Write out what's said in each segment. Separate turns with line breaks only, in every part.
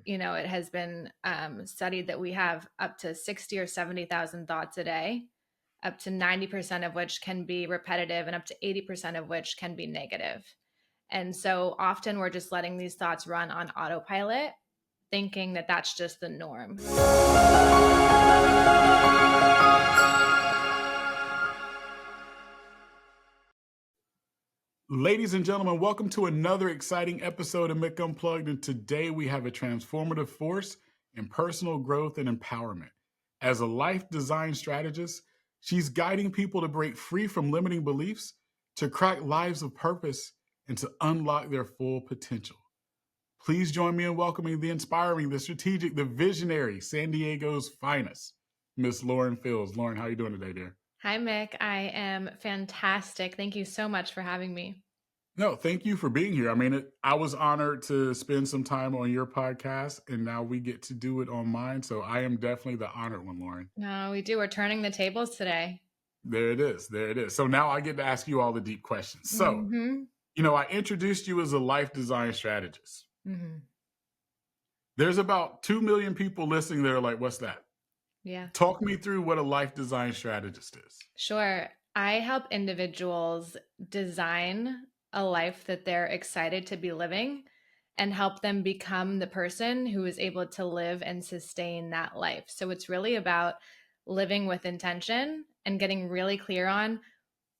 it has been studied that we have up to 60 or 70,000 thoughts a day, up to 90% of which can be repetitive and up to 80% of which can be negative. And so often we're just letting these thoughts run on autopilot, thinking that that's just the norm.
Ladies and gentlemen, welcome to another exciting episode of Mick Unplugged. And today we have a transformative force in personal growth and empowerment. As a life design strategist, she's guiding people to break free from limiting beliefs, to crack lives of purpose, and to unlock their full potential. Please join me in welcoming the inspiring, the strategic, the visionary, San Diego's finest, Miss Lauren Fields. Lauren, how are you doing today, dear?
Hi, Mick. I am fantastic. Thank you so much for having me.
No, thank you for being here. I mean, I was honored to spend some time on your podcast, and now we get to do it on mine. So I am definitely the honored one, Lauren.
No, we do. We're turning the tables today.
There it is. There it is. So now I get to ask you all the deep questions. So, I introduced you as a life design strategist. There's about 2 million people listening that are like, what's that?
Yeah.
Talk me through what a life design strategist is.
Sure. I help individuals design a life that they're excited to be living and help them become the person who is able to live and sustain that life. So it's really about living with intention and getting really clear on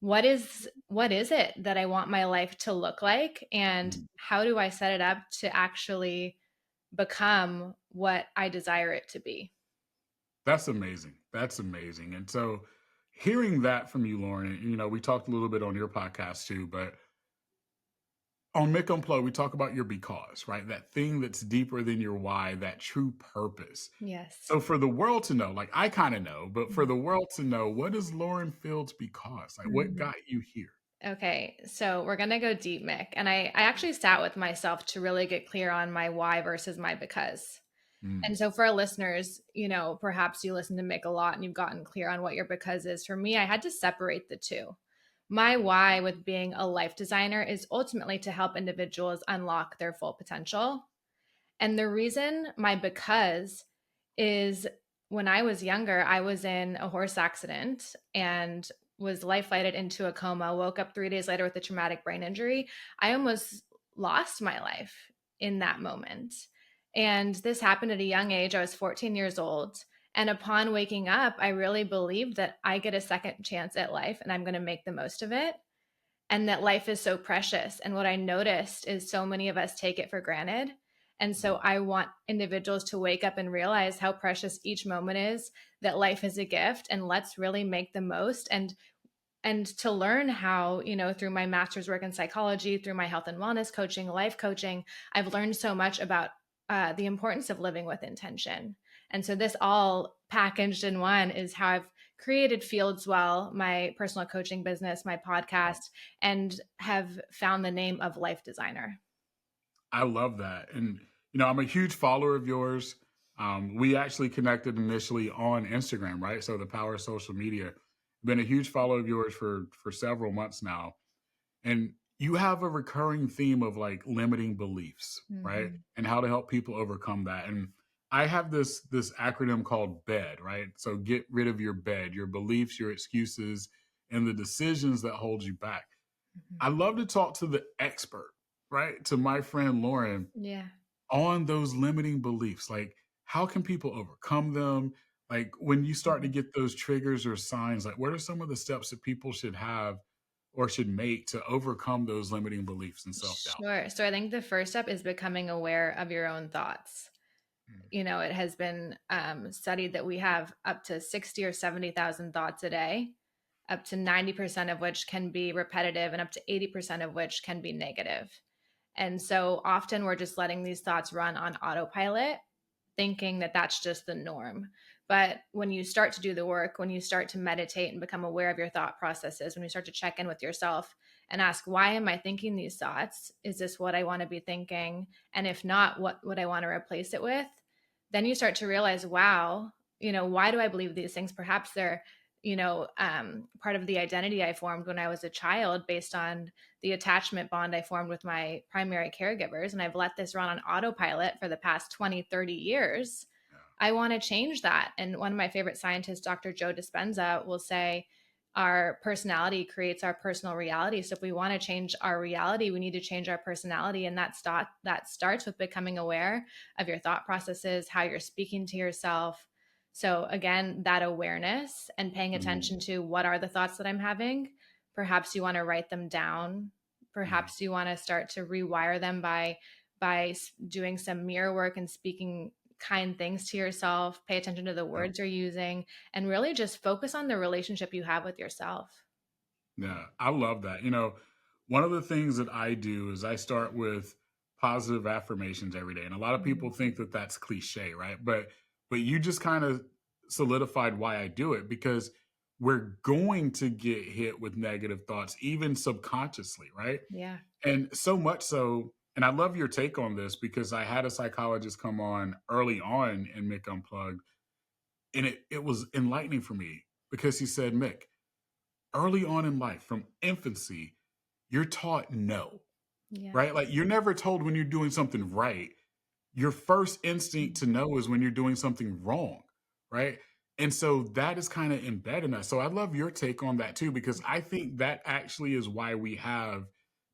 what is it that I want my life to look like, and how do I set it up to actually become what I desire it to be.
That's amazing. That's amazing. And so hearing that from you, Lauren, we talked a little bit on your podcast too, but on Mick Unplugged, we talk about your because, right? That thing that's deeper than your why, that true purpose.
Yes.
So for the world to know, like I kind of know, but for the world to know, what is Lauren Fields' because? Like what got you here?
Okay, so we're going to go deep, Mick. And I actually sat with myself to really get clear on my why versus my because. And so for our listeners, perhaps you listen to Mick a lot and you've gotten clear on what your because is. For me, I had to separate the two. My why with being a life designer is ultimately to help individuals unlock their full potential. And the reason my because is when I was younger, I was in a horse accident and was life flighted into a coma, woke up 3 days later with a traumatic brain injury. I almost lost my life in that moment. And this happened at a young age. I was 14 years old. And upon waking up, I really believed that I get a second chance at life and I'm going to make the most of it. And that life is so precious. And what I noticed is so many of us take it for granted. And so I want individuals to wake up and realize how precious each moment is, that life is a gift, and let's really make the most. And to learn how, through my master's work in psychology, through my health and wellness coaching, life coaching, I've learned so much about the importance of living with intention. And so this all packaged in one is how I've created Fields Well, my personal coaching business, my podcast, and have found the name of Life Designer.
I love that. And, I'm a huge follower of yours. We actually connected initially on Instagram, right? So the power of social media. Been a huge follower of yours for several months now. And you have a recurring theme of like limiting beliefs, right? And how to help people overcome that. And I have this acronym called BED, right? So get rid of your BED, your beliefs, your excuses, and the decisions that hold you back. I love to talk to the expert, right? To my friend Lauren, on those limiting beliefs. Like, how can people overcome them? Like, when you start to get those triggers or signs, like, what are some of the steps that people should have or should make to overcome those limiting beliefs and self-doubt?
Sure. So I think the first step is becoming aware of your own thoughts. It has been studied that we have up to 60 or 70,000 thoughts a day, up to 90% of which can be repetitive and up to 80% of which can be negative. And so often we're just letting these thoughts run on autopilot, thinking that that's just the norm. But when you start to do the work, when you start to meditate and become aware of your thought processes, when you start to check in with yourself and ask, why am I thinking these thoughts? Is this what I want to be thinking? And if not, what would I want to replace it with? Then you start to realize, wow, why do I believe these things? Perhaps they're part of the identity I formed when I was a child based on the attachment bond I formed with my primary caregivers. And I've let this run on autopilot for the past 20, 30 years.
Yeah.
I want to change that. And one of my favorite scientists, Dr. Joe Dispenza, will say, our personality creates our personal reality. So if we want to change our reality, we need to change our personality. And that starts with becoming aware of your thought processes, how you're speaking to yourself. So again, that awareness and paying
Mm,
attention to what are the thoughts that I'm having. Perhaps you want to write them down.
mm,
Perhaps you want to start to rewire them by doing some mirror work and speaking kind things to yourself. Pay attention to the
yep.
words you're using, and really just focus on the relationship you have with yourself.
Yeah, I love that. One of the things that I do is I start with positive affirmations every day, and a lot of people
Mhm.
think that that's cliche, right? But you just kind of solidified why I do it, because we're going to get hit with negative thoughts, even subconsciously, right?
Yeah.
And so much so, and I love your take on this because I had a psychologist come on early on in Mick Unplugged, and it was enlightening for me because he said, Mick, early on in life, from infancy, you're taught no,
Yeah.
right? Like you're never told when you're doing something right. Your first instinct to know is when you're doing something wrong, right? And so that is kind of embedded in us. So I love your take on that too, because I think that actually is why we have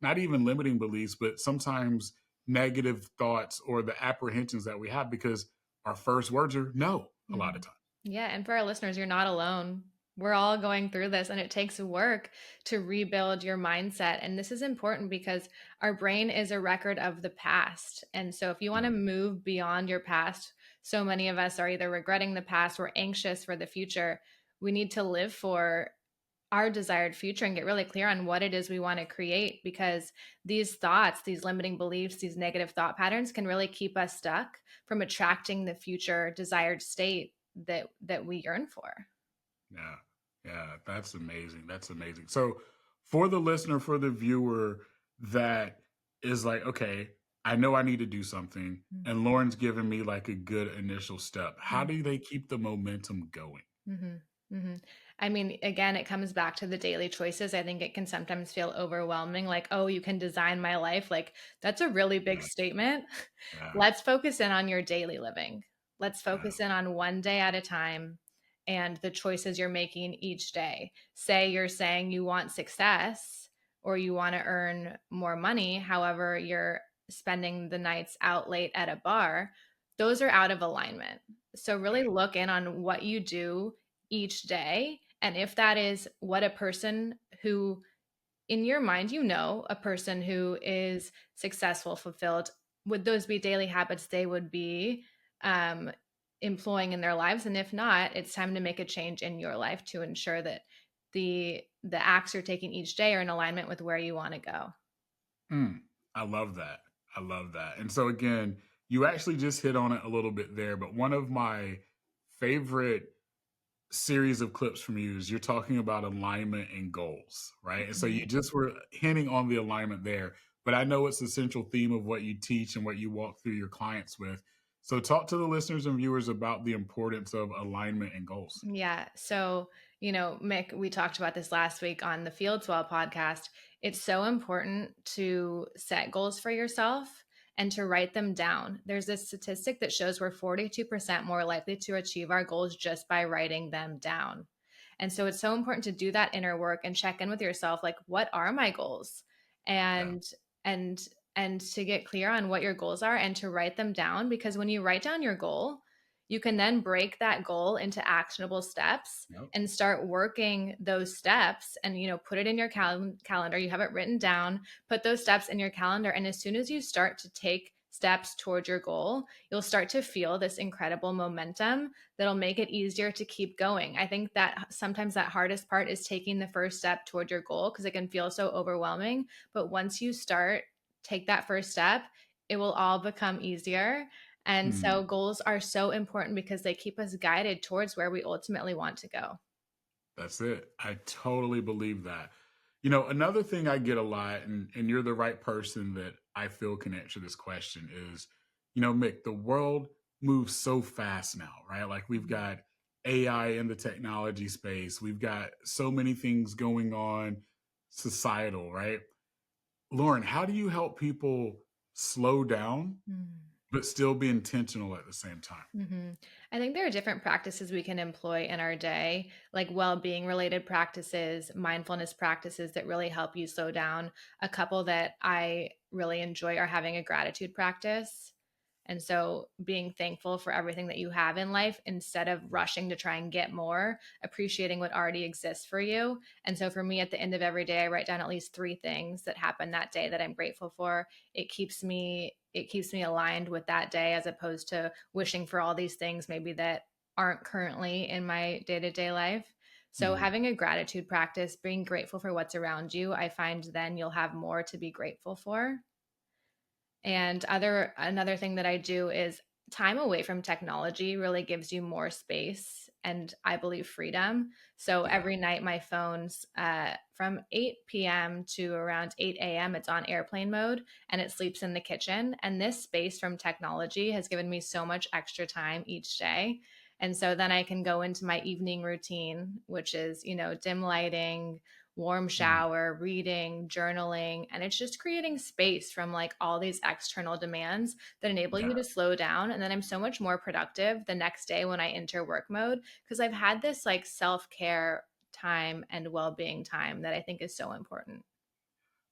not even limiting beliefs, but sometimes negative thoughts or the apprehensions that we have because our first words are no a lot of
Mhm.
times.
Yeah, and for our listeners, you're not alone. We're all going through this, and it takes work to rebuild your mindset. And this is important because our brain is a record of the past. And so, if you want to
Mm,
move beyond your past, so many of us are either regretting the past or anxious for the future. We need to live for our desired future and get really clear on what it is we want to create, because these thoughts, these limiting beliefs, these negative thought patterns can really keep us stuck from attracting the future desired state that we yearn for.
yeah, yeah, that's amazing. That's amazing. So, for the listener, for the viewer that is like, okay, I know I need to do something, and Lauren's given me like a good initial step. How do they keep the momentum going?
Mm-hmm. Mm-hmm. I mean, again, it comes back to the daily choices. I think it can sometimes feel overwhelming, like, oh, you can design my life. Like, that's a really big
Yeah,
statement.
yeah,
Let's focus in on your daily living. Let's
yeah.
focus in on one day at a time and the choices you're making each day. Say you're saying you want success or you want to earn more money. However, you're spending the nights out late at a bar. Those are out of alignment. So, really
Right.
look in on what you do each day. And if that is what a person who, in your mind, a person who is successful, fulfilled, would those be daily habits they would be um, employing in their lives? And if not, it's time to make a change in your life to ensure that the acts you're taking each day are in alignment with where you want to go.
Mm, I love that. I love that. And so again, you actually just hit on it a little bit there, but one of my favorite series of clips from you is you're talking about alignment and goals, right? And so you
Mhm.
just were hinting on the alignment there, but I know it's the central theme of what you teach and what you walk through your clients with. So talk to the listeners and viewers about the importance of alignment and goals.
Yeah. So, Mick, we talked about this last week on the Field Swell podcast. It's so important to set goals for yourself and to write them down. There's this statistic that shows we're 42% more likely to achieve our goals just by writing them down. And so it's so important to do that inner work and check in with yourself, like, what are my goals?
Yeah.
And and and to get clear on what your goals are and to write them down, because when you write down your goal, you can then break that goal into actionable steps
Yep.
and start working those steps and put it in your calendar. You have it written down, put those steps in your calendar, and as soon as you start to take steps towards your goal, you'll start to feel this incredible momentum that'll make it easier to keep going. I think that sometimes that hardest part is taking the first step toward your goal, because it can feel so overwhelming, but once you start, take that first step, it will all become easier. And
Mm,
so goals are so important because they keep us guided towards where we ultimately want to go.
that's it. I totally believe that. Another thing I get a lot, and you're the right person that I feel can answer this question is, Mick, the world moves so fast now, right? Like we've
Mhm.
got AI in the technology space. We've got so many things going on societal, right? Lauren, how do you help people slow down but still be intentional at the same time?
Mm-hmm. I think there are different practices we can employ in our day, like well being related practices, mindfulness practices that really help you slow down. A couple that I really enjoy are having a gratitude practice. And so being thankful for everything that you have in life instead of rushing to try and get more, appreciating what already exists for you. And so for me, at the end of every day, I write down at least three things that happened that day that I'm grateful for. It keeps me aligned with that day as opposed to wishing for all these things maybe that aren't currently in my day-to-day life. So
Mhm.
having a gratitude practice, being grateful for what's around you, I find then you'll have more to be grateful for. And another thing that I do is time away from technology really gives you more space and I believe freedom. So
Yeah.
every night my phone's from 8 p.m. to around 8 a.m. it's on airplane mode and it sleeps in the kitchen. And this space from technology has given me so much extra time each day. And so then I can go into my evening routine, which is, dim lighting, warm
Mm.
shower, reading, journaling, and it's just creating space from like all these external demands that enable
Yeah.
you to slow down. And then I'm so much more productive the next day when I enter work mode because I've had this like self care time and well being time that I think is so important.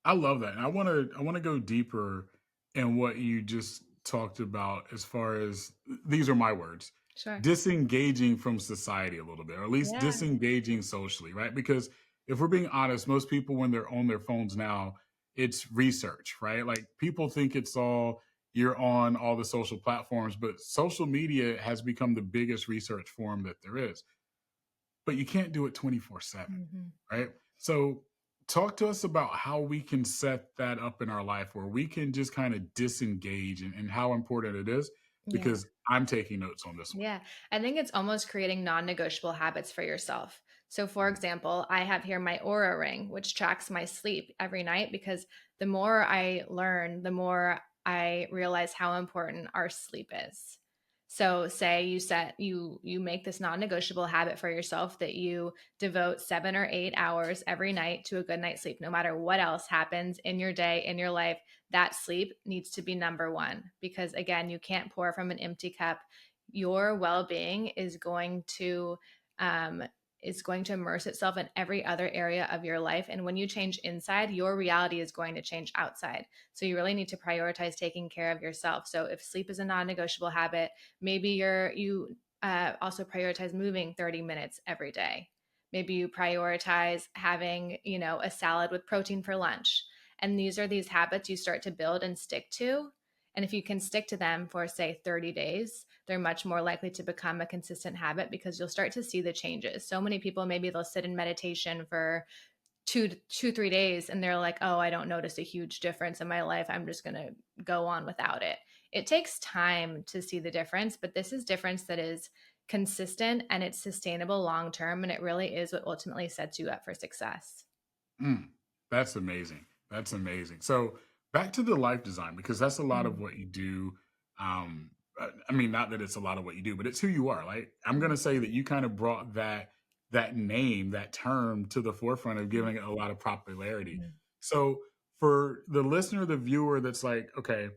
I love that. And I want to go deeper in what you just talked about as far as these are my words.
Sure.
Disengaging from society a little bit, or at least
Yeah.
disengaging socially, right? Because if we're being honest, most people when they're on their phones now, it's research, right? Like people think it's all you're on all the social platforms, but social media has become the biggest research forum that there is, but you can't do it 24/7,
Hmm.
right? So talk to us about how we can set that up in our life where we can just kind of disengage and how important it is
Yeah.
because I'm taking notes on this one.
Yeah, I think it's almost creating non negotiable habits for yourself. So, for example, I have here my Aura ring, which tracks my sleep every night because the more I learn, the more I realize how important our sleep is. So, say you make this non negotiable habit for yourself that you devote 7 or 8 hours every night to a good night's sleep, no matter what else happens in your day, in your life. That sleep needs to be number one because, again, you can't pour from an empty cup. Your well-being um, is going to immerse itself in every other area of your life, and when you change inside, your reality is going to change outside. So you really need to prioritize taking care of yourself. So if sleep is a non-negotiable habit, maybe you also prioritize moving 30 minutes every day. Maybe you prioritize having a salad with protein for lunch. And these habits you start to build and stick to. And if you can stick to them for, say, 30 days, they're much more likely to become a consistent habit because you'll start to see the changes. So many people, maybe they'll sit in meditation for 3 days and they're like, oh, I don't notice a huge difference in my life. I'm just going to go on without it. It takes time to see the difference, but this is difference that is consistent and it's sustainable long term. And it really is what ultimately sets you up for success.
Mm, that's amazing. That's amazing. So back to the life design because that's a lot of
Mhm.
what you do. I mean, not that it's a lot of what you do, but it's who you are. Like I'm gonna say that you kind of brought that name, that term to the forefront of giving it a lot of popularity.
Mhm.
So for the listener, the viewer that's like, okay,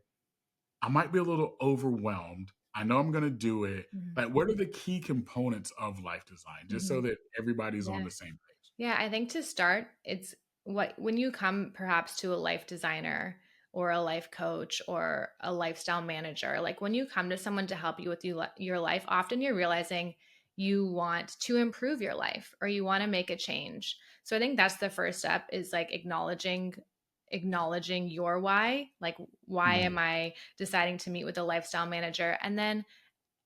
I might be a little overwhelmed. I know I'm gonna do it.
Mhm.
Like, what are the key components of life design? Just so
Mhm.
that everybody's on
Yeah.
the same page.
Yeah, I think to start, it's what when you come perhaps to a life designer or a life coach or a lifestyle manager, like when you come to someone to help you with your life, often you're realizing you want to improve your life or you want to make a change. So I think that's the first step is like acknowledging your why, like why
Mhm,
am I deciding to meet with a lifestyle manager? And then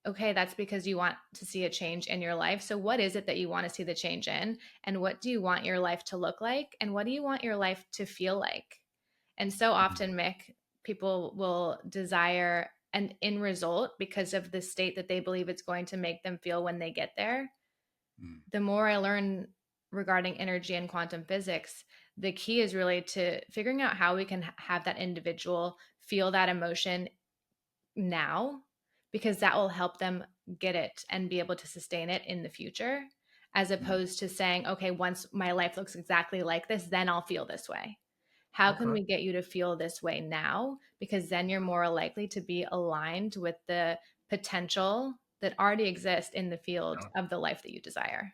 okay, that's because you want to see a change in your life. So, what is it that you want to see the change in? And what do you want your life to look like? And what do you want your life to feel like? And so
mhm,
often, Mick, people will desire an end result because of the state that they believe it's going to make them feel when they get there.
mhm.
The more I learn regarding energy and quantum physics, the key is really to figuring out how we can have that individual feel that emotion now because that will help them get it and be able to sustain it in the future, as
Mm.
opposed to saying, okay, once my life looks exactly like this, then I'll feel this way. How can
Okay.
we get you to feel this way now? Because then you're more likely to be aligned with the potential that already exists in the field
Yeah.
of the life that you desire.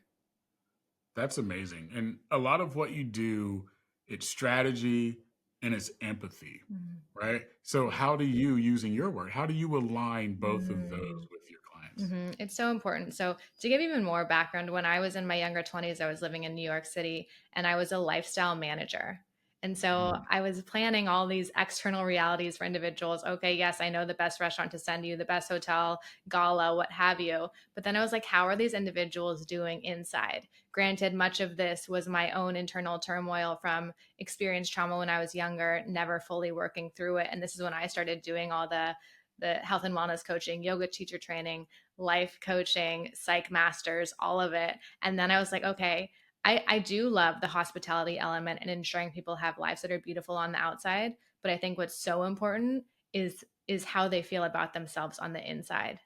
That's amazing. And a lot of what you do, it's strategy and it's empathy,
Mhm.
right? So how do you, using your word, how do you align both of those
Mm.
with your clients?
It's so important. So, to give even more background, when I was in my younger 20s, I was living in New York City and I was a lifestyle manager. And so
Mm.
I was planning all these external realities for individuals. Okay, yes, I know the best restaurant to send you, the best hotel, gala, what have you. But then I was like, how are these individuals doing inside? Granted, much of this was my own internal turmoil from experienced trauma when I was younger, never fully working through it. And this is when I started doing all the health and wellness coaching, yoga teacher training, life coaching, psych masters, all of it. And then I was like, okay, I do love the hospitality element and ensuring people have lives that are beautiful on the outside. But I think what's so important is how they feel about themselves on the inside.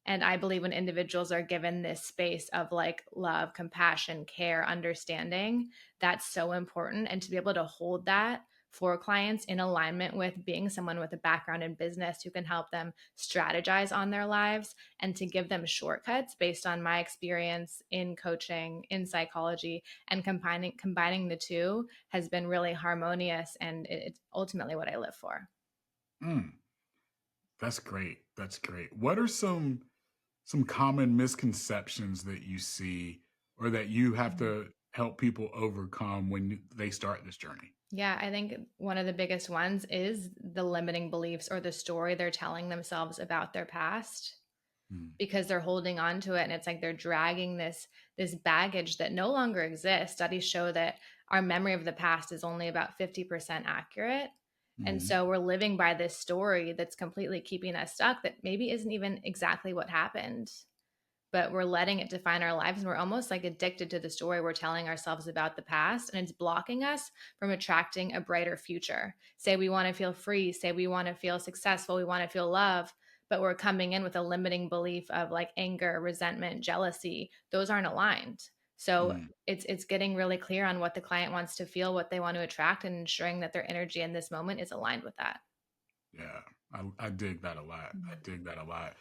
And I believe when individuals are given this space of like love, compassion, care, understanding, that's so important. And to be able to hold that for clients in alignment with being someone with a background in business who can help them strategize on their lives and to give them shortcuts based on my experience in coaching, in psychology, and combining the two has been really harmonious, and it's ultimately what I live for.
Mm. That's great. That's great. What are some common misconceptions that you see or that you have to help people overcome when they start this journey?
Yeah, I think one of the biggest ones is the limiting beliefs or the story they're telling themselves about their past
Mm.
because they're holding on to it, and it's like they're dragging this baggage that no longer exists. Studies show that our memory of the past is only about 50% accurate. And
Mhm.
so we're living by this story that's completely keeping us stuck that maybe isn't even exactly what happened, but we're letting it define our lives, and we're almost like addicted to the story we're telling ourselves about the past, and it's blocking us from attracting a brighter future. Say we want to feel free, say we want to feel successful, we want to feel love, but we're coming in with a limiting belief of like anger, resentment, jealousy. Those aren't aligned. So
Mm.
it's getting really clear on what the client wants to feel, what they want to attract, and ensuring that their energy in this moment is aligned with that.
Yeah, I dig that a lot. I dig that a lot.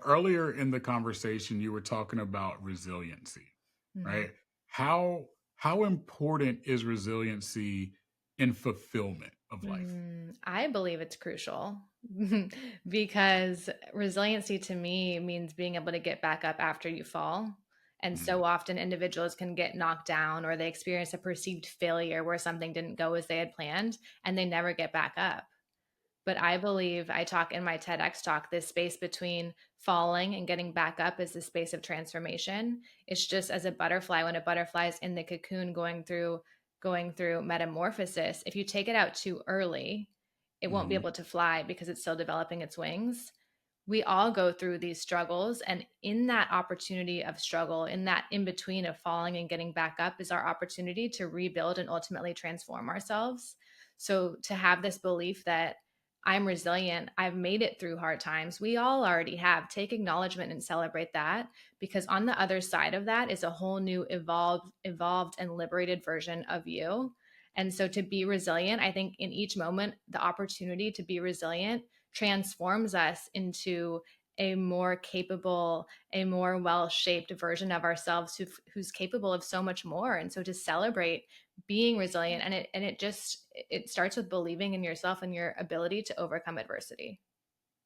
Earlier in the conversation, you were talking about resiliency,
Mm-hmm.
right? How important is resiliency in fulfillment of life?
I believe it's crucial because resiliency to me means being able to get back up after you fall. And
Mm.
so often individuals can get knocked down or they experience a perceived failure where something didn't go as they had planned and they never get back up. But I believe I talk in my TEDx talk, this space between falling and getting back up is the space of transformation. It's just as a butterfly, when a butterfly is in the cocoon going through metamorphosis, if you take it out too early, it won't be
Mhm.
able to fly because it's still developing its wings. We all go through these struggles, and in that opportunity of struggle, in that in between of falling and getting back up is our opportunity to rebuild and ultimately transform ourselves. So to have this belief that I'm resilient, I've made it through hard times, we all already have. Take acknowledgement and celebrate that, because on the other side of that is a whole new evolved and liberated version of you. And so to be resilient, I think in each moment the opportunity to be resilient transforms us into a more capable, a more well-shaped version of ourselves who's capable of so much more. And so to celebrate being resilient, and it starts with believing in yourself and your ability to overcome adversity.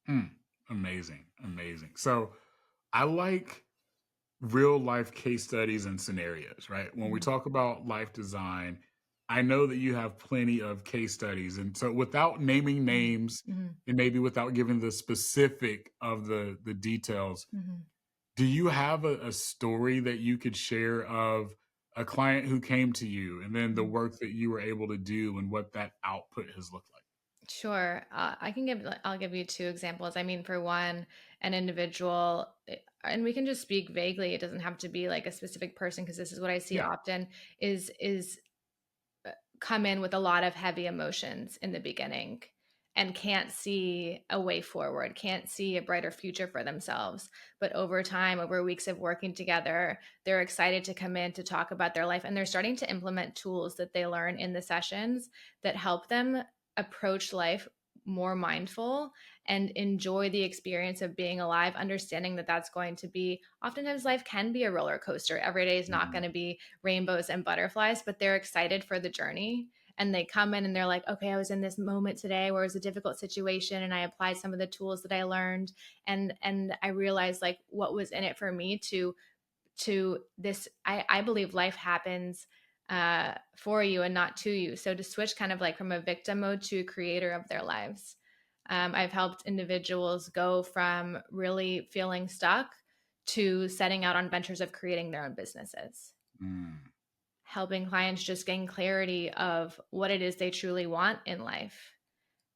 Mm. Amazing, amazing. So I like real life case studies and scenarios, right? When we
Mhm.
talk about life design, I know that you have plenty of case studies. And so without naming
Mhm.
names
Mhm.
and maybe without giving the specific of the details,
Mhm.
do you have a story that you could share of a client who came to you and then the
Mhm.
work that you were able to do and what that output has looked like?
Sure. I'll give you two examples. I mean, for one, an individual, and we can just speak vaguely. It doesn't have to be like a specific person, because this is what I see
Yeah.
often is come in with a lot of heavy emotions in the beginning. and can't see a way forward, can't see a brighter future for themselves. But over time, over weeks of working together, they're excited to come in to talk about their life. And they're starting to implement tools that they learn in the sessions that help them approach life more mindful and enjoy the experience of being alive, understanding that that's going to be, oftentimes life can be a roller coaster. Every day is not
Mhm.
going to be rainbows and butterflies, but they're excited for the journey, and they come in and they're like, okay, I was in this moment today where it was a difficult situation and I applied some of the tools that I learned, and I realized like what was in it for me to this. I believe life happens for you and not to you. So to switch kind of like from a victim mode to a creator of their lives. I've helped individuals go from really feeling stuck to setting out on ventures of creating their own businesses,
Mm.
helping clients just gain clarity of what it is they truly want in life.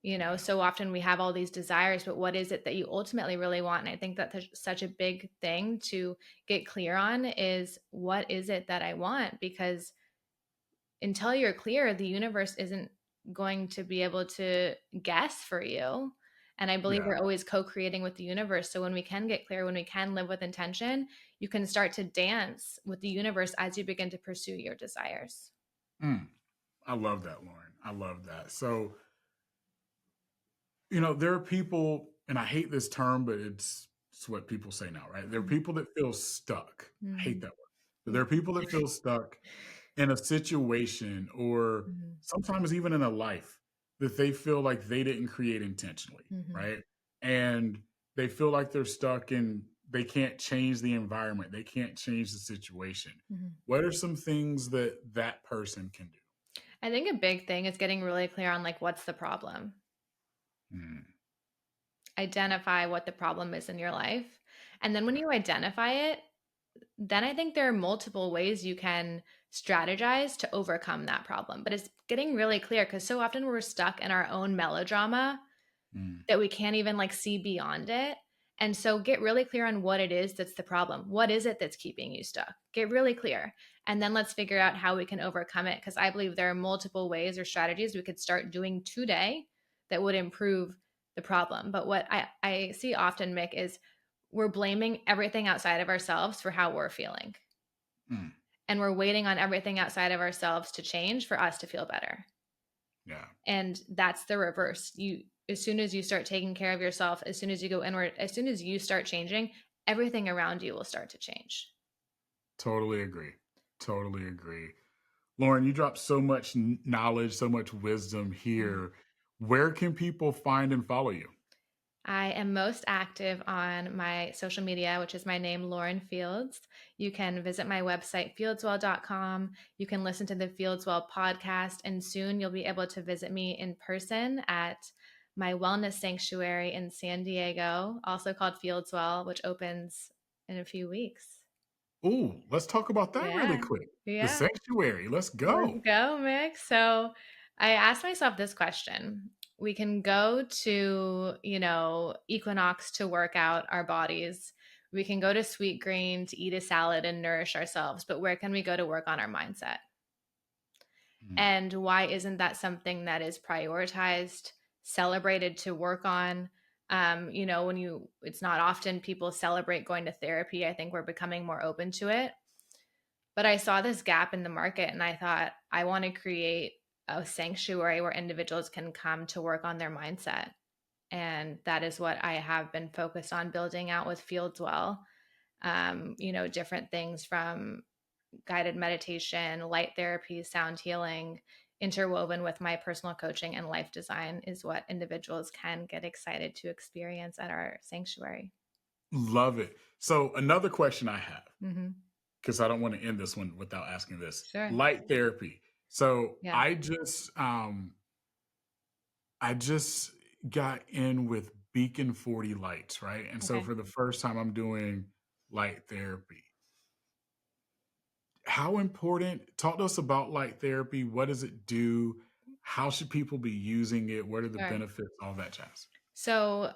You know,
Yeah.
so often we have all these desires, but what is it that you ultimately really want? And I think that there's such a big thing to get clear on is, what is it that I want? Because until you're clear, the universe isn't going to be able to guess for you. And I believe
Yeah.
we're always co creating with the universe. So when we can get clear, when we can live with intention, you can start to dance with the universe as you begin to pursue your desires.
Mm. I love that, Lauren. I love that. So, there are people, and I hate this term, but it's what people say now, right? There are people that feel stuck. I hate
Mm-hmm.
that word. But there are people that feel stuck in a situation, or
Mm-hmm.
sometimes even in a life, that they feel like they didn't create intentionally,
Mm-hmm.
right? And they feel like they're stuck and they can't change the environment. They can't change the situation.
Mm-hmm.
What are some things that that person can do?
I think a big thing is getting really clear on like what's the problem.
Mm.
Identify what the problem is in your life. And then when you identify it, then I think there are multiple ways you can strategize to overcome that problem. But it's getting really clear, because so often we're stuck in our own melodrama
Mm.
that we can't even like see beyond it. And so get really clear on what it is that's the problem. What is it that's keeping you stuck? Get really clear. And then let's figure out how we can overcome it. Because I believe there are multiple ways or strategies we could start doing today that would improve the problem. But what I see often, Mick, is we're blaming everything outside of ourselves for how we're feeling.
Mm.
And we're waiting on everything outside of ourselves to change for us to feel better.
Yeah.
And that's the reverse. You, as soon as you start taking care of yourself, as soon as you go inward, as soon as you start changing, everything around you will start to change.
Totally agree. Totally agree. Lauren, you dropped so much knowledge, so much wisdom
Mhm.
here. Where can people find and follow you?
I am most active on my social media, which is my name, Lauren Fields. You can visit my website, fieldswell.com. You can listen to the Fieldswell podcast, and soon you'll be able to visit me in person at my wellness sanctuary in San Diego, also called Fieldswell, which opens in a few weeks.
Ooh, let's talk about that really
Yeah.
quick. The
Yeah.
sanctuary. Let's
Let's
go.
go, Mick. So I asked myself this question. We can go to, Equinox to work out our bodies. We can go to Sweet Green to eat a salad and nourish ourselves, but where can we go to work on our mindset?
Mm.
And why isn't that something that is prioritized, celebrated to work on? It's not often people celebrate going to therapy. I think we're becoming more open to it. But I saw this gap in the market and I thought, I want to create a sanctuary where individuals can come to work on their mindset. And that is what I have been focused on building out with Fieldswell. Different things from guided meditation, light therapy, sound healing, interwoven with my personal coaching and life design is what individuals can get excited to experience at our sanctuary.
Love it. So, another question I have,
Mm-hmm.
because I don't want to end this one without asking this.
Sure.
Light therapy. So,
Yeah.
I just got in with Beacon 40 lights, right? And so
Okay.
for the first time I'm doing light therapy. How important, talk to us about light therapy. What does it do? How should people be using it? What are the
Sure.
benefits? All that jazz.
So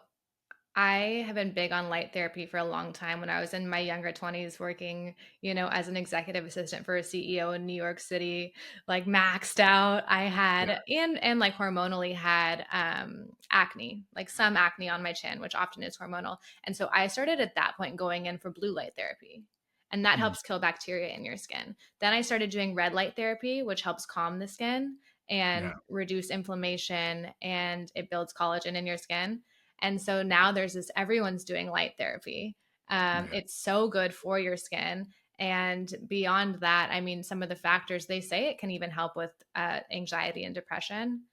I have been big on light therapy for a long time. When I was in my younger 20s working, as an executive assistant for a CEO in New York City, like maxed out, I
Yeah.
had and like hormonally had acne, like some acne on my chin, which often is hormonal. And so I started at that point going in for blue light therapy. And that
Mm,
helps kill bacteria in your skin. Then I started doing red light therapy, which helps calm the skin
yeah.
and reduce inflammation, and it builds collagen in your skin. And so now there's this, everyone's doing light therapy.
Yeah.
It's so good for your skin. And beyond that, I mean, some of the factors they say it can even help with anxiety and depression.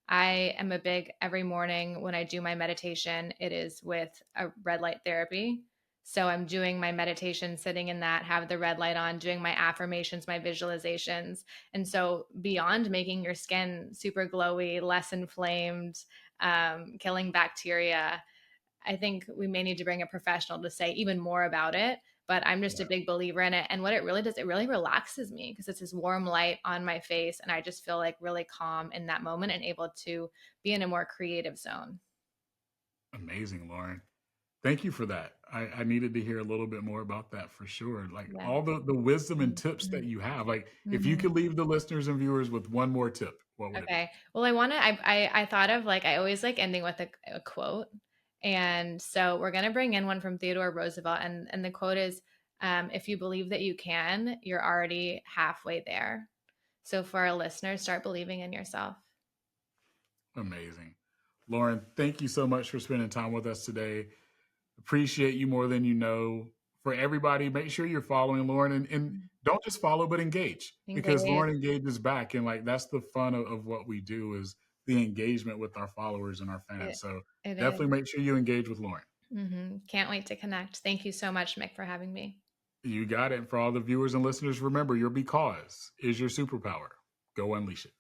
I am a big, every morning when I do my meditation, it is with a red light therapy. So I'm doing my meditation, sitting in that, have the red light on, doing my affirmations, my visualizations. And so beyond making your skin super glowy, less inflamed, killing bacteria, I think we may need to bring a professional to say even more about it. But I'm just a
Yeah.
big believer in it. And what it really does, it really relaxes me because it's this warm light on my face. And I just feel like really calm in that moment and able to be in a more creative zone.
Amazing, Lauren. Thank you for that. I needed to hear a little bit more about that for sure. Like
Yeah.
all the wisdom and tips that
Mhm.
you have. Like if you
Mhm.
could leave the listeners and viewers with one more tip, what would it be?
Okay. Well, I want to, I thought of like, I always like ending with a quote. And so we're going to bring in one from Theodore Roosevelt. And the quote is, if you believe that you can, you're already halfway there. So for our listeners, start believing in yourself.
Amazing. Lauren, thank you so much for spending time with us today. Appreciate you more than you know. For everybody, make sure you're following Lauren and don't just follow, but engage because
Engage.
Lauren engages back. And like that's the fun of what we do is the engagement with our followers and our fans.
It,
So
it is.
definitely make sure you engage with Lauren.
Can't wait to connect. Thank you so much, Mick, for having me.
You got it. And for all the viewers and listeners, remember your because is your superpower. Go unleash it.